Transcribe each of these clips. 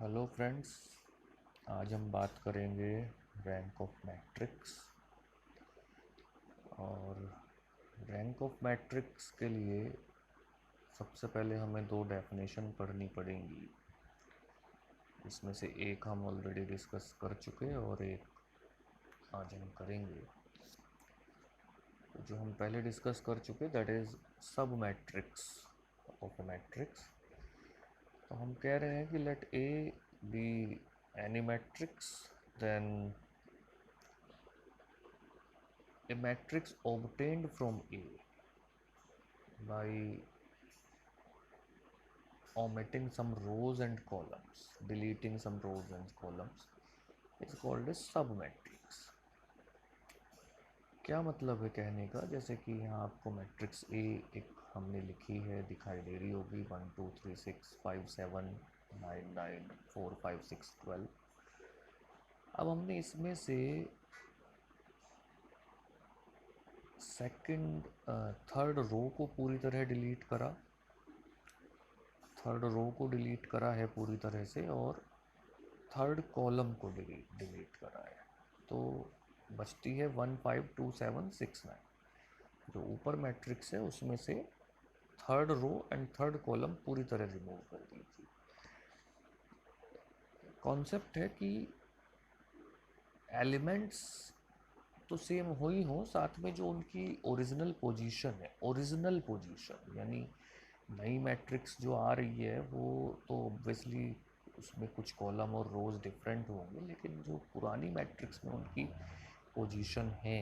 Hello friends. आज हम बात करेंगे रैंक ऑफ मैट्रिक्स। और रैंक ऑफ मैट्रिक्स के लिए सबसे पहले हमें दो डेफिनेशन पढ़नी पड़ेंगी। इसमें से एक हम ऑलरेडी डिस्कस कर चुके हैं और एक आज हम करेंगे। तो जो हम पहले डिस्कस कर चुके that is sub matrix of a matrix. तो हम कह रहे हैं कि let A B any matrix, then a matrix obtained from A by omitting some rows and columns, deleting some rows and columns is called a submatrix। क्या मतलब है कहने का, जैसे कि यहाँ आपको मैट्रिक्स ए एक हमने लिखी है, दिखाई दे रही होगी 1 2 3 6 5 7 9 9 4 5 6 12। अब हमने इसमें से सेकंड थर्ड रो को पूरी तरह डिलीट करा, थर्ड रो को डिलीट करा है पूरी तरह से, और थर्ड कॉलम को डिलीट करा है। तो बचती है 1 5 2 7 6 9। जो ऊपर मैट्रिक्स है उसमें से third row and third column पूरी तरह रिमूव कर दीजिए। कॉन्सेप्ट है कि एलिमेंट्स तो सेम हो ही हो, साथ में जो उनकी ओरिजिनल पोजीशन है, ओरिजिनल पोजीशन यानी नई मैट्रिक्स जो आ रही है वो तो ऑब्वियसली उसमें कुछ कॉलम और रोज डिफरेंट होंगे, लेकिन जो पुरानी मैट्रिक्स में उनकी पोजीशन है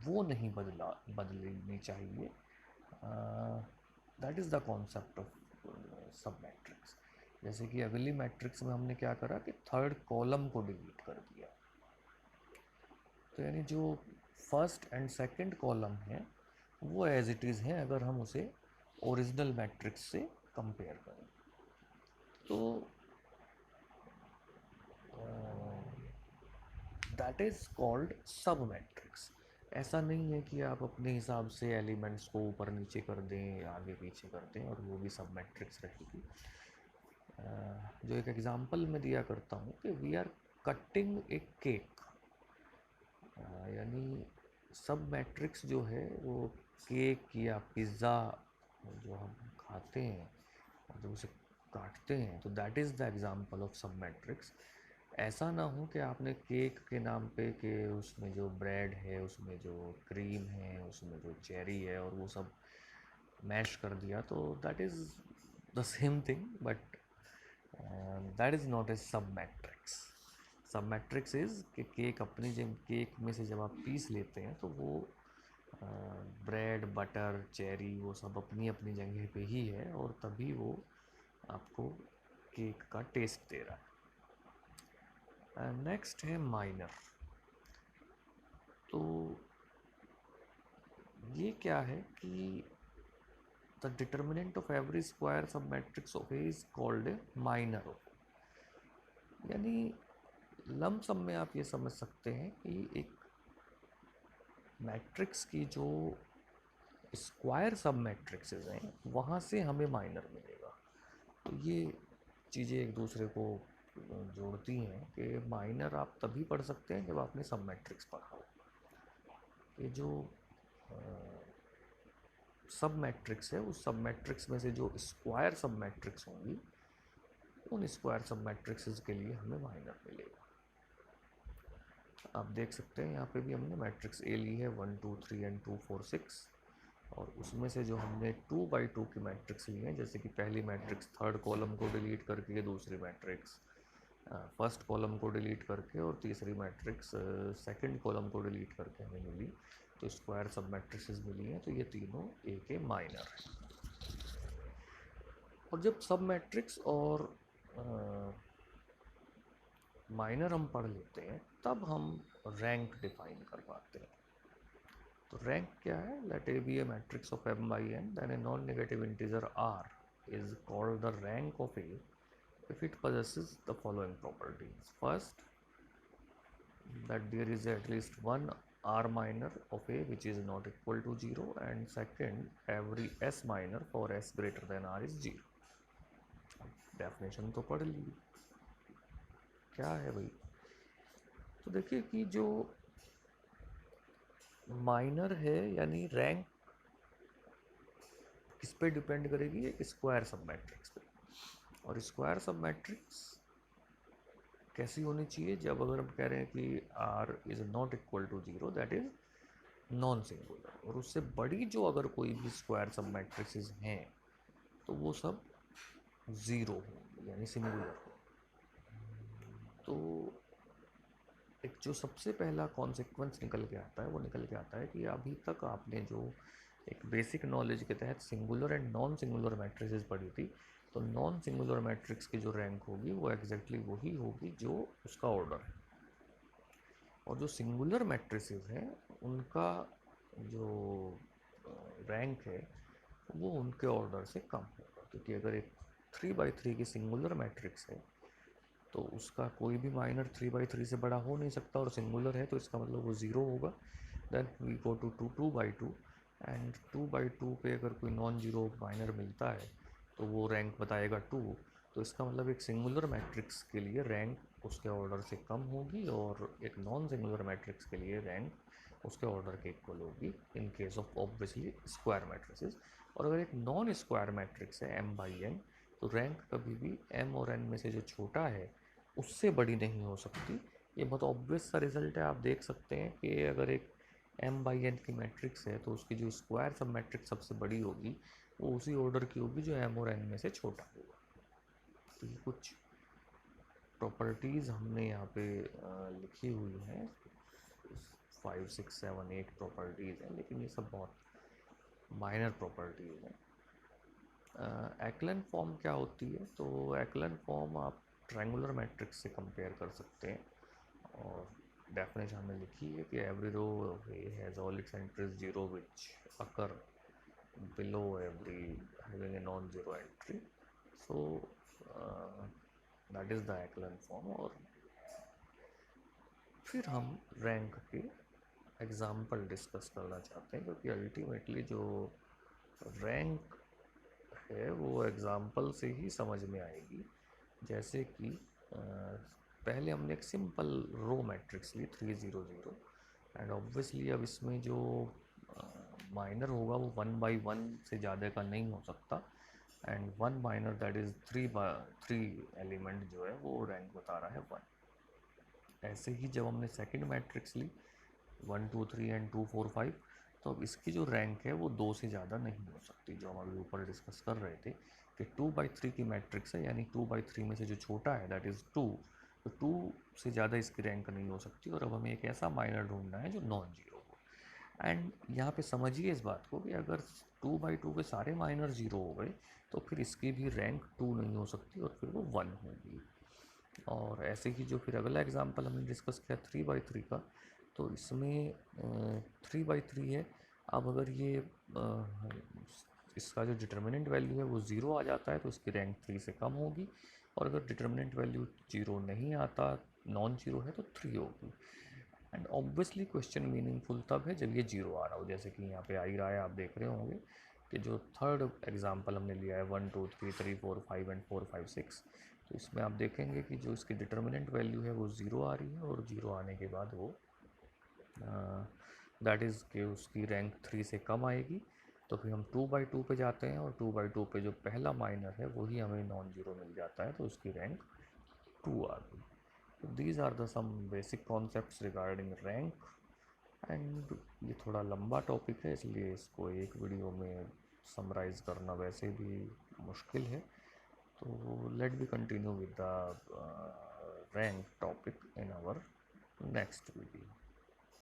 वो नहीं बदलनी चाहिए। That is the concept of सब मैट्रिक्स। जैसे कि अगली मैट्रिक्स में हमने क्या करा कि थर्ड कॉलम को डिलीट कर दिया। तो यानी जो फर्स्ट एंड सेकंड कॉलम है वो एज इट इज़ है अगर हम उसे ओरिजिनल मैट्रिक्स से कंपेयर करें। तो दैट इज़ कॉल्ड सब मैट्रिक्स। ऐसा नहीं है कि आप अपने हिसाब से एलिमेंट्स को ऊपर नीचे कर दें, आगे पीछे कर दें और वो भी सब मैट्रिक्स रहेगी। जो एक एग्जांपल मैं दिया करता हूँ कि we are cutting a cake, यानी सब मैट्रिक्स जो है वो केक या पिज़्ज़ा जो हम खाते हैं और जब उसे काटते हैं तो that is the example of सब मैट्रिक्स। ऐसा ना हो कि आपने केक के नाम पे कि उसमें जो ब्रेड है, उसमें जो क्रीम है, उसमें जो चेरी है और वो सब मैश कर दिया, तो that is the same thing, but that is not a सब मैट्रिक्स। सब मैट्रिक्स इज़ कि केक अपनी जब केक में से जब आप पीस लेते हैं तो वो ब्रेड बटर चेरी वो सब अपनी अपनी जगह पे ही है और तभी वो आपको केक का टेस्ट दे रहा है। नेक्स्ट है माइनर। तो ये क्या है कि the determinant of every square sub matrix of A is called a minor of, यानी लमसम में आप ये समझ सकते हैं कि एक मैट्रिक्स की जो स्क्वायर सब मैट्रिक्सेस हैं वहाँ से हमें माइनर मिलेगा। तो ये चीज़ें एक दूसरे को जोड़ती हैं कि माइनर आप तभी पढ़ सकते हैं जब आपने सब मैट्रिक्स पढ़ा हो। ये जो सब मैट्रिक्स है उस सब मैट्रिक्स में से जो स्क्वायर सब मैट्रिक्स होंगी उन स्क्वायर सब मैट्रिक्सेस के लिए हमें माइनर मिलेगा। आप देख सकते हैं यहाँ पे भी हमने मैट्रिक्स ए ली है 1 2 3 एंड 2 4 6, और उसमें से जो हमने 2 बाई 2 की मैट्रिक्स ली है, जैसे कि पहली मैट्रिक्स थर्ड कॉलम को डिलीट करके, दूसरी मैट्रिक्स फर्स्ट कॉलम को डिलीट करके और तीसरी मैट्रिक्स सेकंड कॉलम को डिलीट करके हमें मिली, तो स्क्वायर सब मैट्रिक्सेस मिली हैं, तो ये तीनों ए के माइनर हैं। और जब सब मैट्रिक्स और माइनर हम पढ़ लेते हैं तब हम रैंक डिफाइन कर पाते हैं। तो रैंक क्या है? Let A be a matrix of m by n, then a non-negative integer r is called the rank of a if it possesses the following properties. First, that there is at least one r minor of a which is not equal to 0, and second, every s minor for s greater than r is 0। Definition तो पढ़ ली। क्या है भाई? तो देखिए कि जो minor है यानी रैंक किस पे डिपेंड करेगी? एक स्क्वायर सब मैट्रिक्स पे। और स्क्वायर सब मैट्रिक्स कैसी होनी चाहिए? जब अगर हम कह रहे हैं कि r is not equal to 0, that is non singular. और उससे बड़ी जो अगर कोई भी स्क्वायर सब मैट्रिक्सेस हैं तो वो सब ज़ीरो हो यानी सिंगुलर हो। तो एक जो सबसे पहला कॉन्सिक्वेंस निकल के आता है वो निकल के आता है कि अभी तक आपने जो एक बेसिक नॉलेज के तहत singular and non singular matrices पढ़ी थी, तो नॉन सिंगुलर मैट्रिक्स की जो रैंक होगी वो एग्जैक्टली वही होगी जो उसका ऑर्डर है। और जो सिंगुलर मैट्रिसेस हैं उनका जो रैंक है वो उनके ऑर्डर से कम होगा, क्योंकि अगर एक 3/3 की सिंगुलर मैट्रिक्स है तो उसका कोई भी माइनर 3/3 से बड़ा हो नहीं सकता, और सिंगुलर है तो इसका मतलब वो ज़ीरो होगा। Then we go to 2/2, and 2/2 पे अगर कोई नॉन जीरो माइनर मिलता है तो वो रैंक बताएगा 2। तो इसका मतलब एक सिंगुलर मैट्रिक्स के लिए रैंक उसके ऑर्डर से कम होगी, और एक नॉन सिंगुलर मैट्रिक्स के लिए रैंक उसके ऑर्डर के इक्वल होगी in case of obviously square matrices. और अगर एक नॉन स्क्वायर मैट्रिक्स है m/n, तो रैंक कभी भी m और n में से जो छोटा है उससे बड़ी नहीं हो सकती। ये बहुत ऑब्वियस सा रिजल्ट है। आप देख सकते हैं कि अगर एक m/n की मैट्रिक्स है तो उसकी जो स्क्वायर सब मैट्रिक्स सबसे बड़ी होगी वो उसी ऑर्डर की होगी जो m और n में से छोटा होगा। तो ये कुछ प्रॉपर्टीज़ हमने यहाँ पे लिखी हुई हैं, 5, 6, 7, 8 प्रॉपर्टीज़ हैं, लेकिन ये सब बहुत माइनर प्रॉपर्टीज़ हैं। एक्लन फॉर्म क्या होती है? तो एक्लन फॉर्म आप ट्रायंगुलर मैट्रिक्स से कंपेयर कर सकते हैं, और डेफिनेशन हमने लिखी है कि every row has all its entries zero which occur below every having a non zero entry. So that is the echelon form. और फिर हम रैंक के एग्जाम्पल डिस्कस करना चाहते हैं, क्योंकि अल्टीमेटली जो रैंक है वो एग्जाम्पल से ही समझ में आएगी। जैसे कि पहले हमने एक सिंपल रो मैट्रिक्स ली 3/0/0, एंड ऑब्वियसली अब इसमें जो माइनर होगा वो 1/1 से ज़्यादा का नहीं हो सकता, and 1 minor that is 3 element जो है वो रैंक बता रहा है 1। ऐसे ही जब हमने सेकंड मैट्रिक्स ली 1 2 3 एंड 2 4 5, तो अब इसकी जो रैंक है वो 2 से ज़्यादा नहीं हो सकती, जो हम अभी ऊपर डिस्कस कर रहे थे कि 2/3 की मैट्रिक्स है, यानी 2/3 में से जो छोटा है दैट इज़ 2, तो 2 से ज़्यादा इसकी रैंक नहीं हो सकती। और अब हमें एक ऐसा माइनर ढूंढना है जो नॉन जीरो हो। एंड यहाँ पे समझिए इस बात को कि अगर 2/2 के सारे माइनर जीरो हो गए तो फिर इसकी भी रैंक 2 नहीं हो सकती, और फिर वो 1 होगी। और ऐसे ही जो फिर अगला एग्जांपल हमने डिस्कस किया 3/3 का, तो इसमें 3/3 है। अब अगर ये इसका जो डिटर्मिनेंट वैल्यू है वो ज़ीरो आ जाता है तो इसकी रैंक 3 से कम होगी, और अगर डिटर्मिनेंट वैल्यू ज़ीरो नहीं आता, नॉन जीरो है, तो 3 होगी। एंड ऑब्वियसली क्वेश्चन मीनिंगफुल तब है जब ये जीरो आ रहा हो, जैसे कि यहाँ पे आ ही रहा है, आप देख रहे होंगे कि जो थर्ड एग्जांपल हमने लिया है 1 2 3 3 4 5 एंड 4 5 6, तो इसमें आप देखेंगे कि जो इसकी डिटर्मिनेंट वैल्यू है वो ज़ीरो आ रही है, और ज़ीरो आने के बाद वो दैट इज़ कि उसकी रैंक 3 से कम आएगी। तो फिर हम 2/2 पे जाते हैं, और 2/2 पे जो पहला माइनर है वही हमें नॉन जीरो मिल जाता है, तो उसकी रैंक 2 आ गई। तो these are the some basic concepts regarding rank. And ये थोड़ा लंबा टॉपिक है, इसलिए इसको एक वीडियो में समराइज़ करना वैसे भी मुश्किल है। तो let be continue with the rank topic in our next video.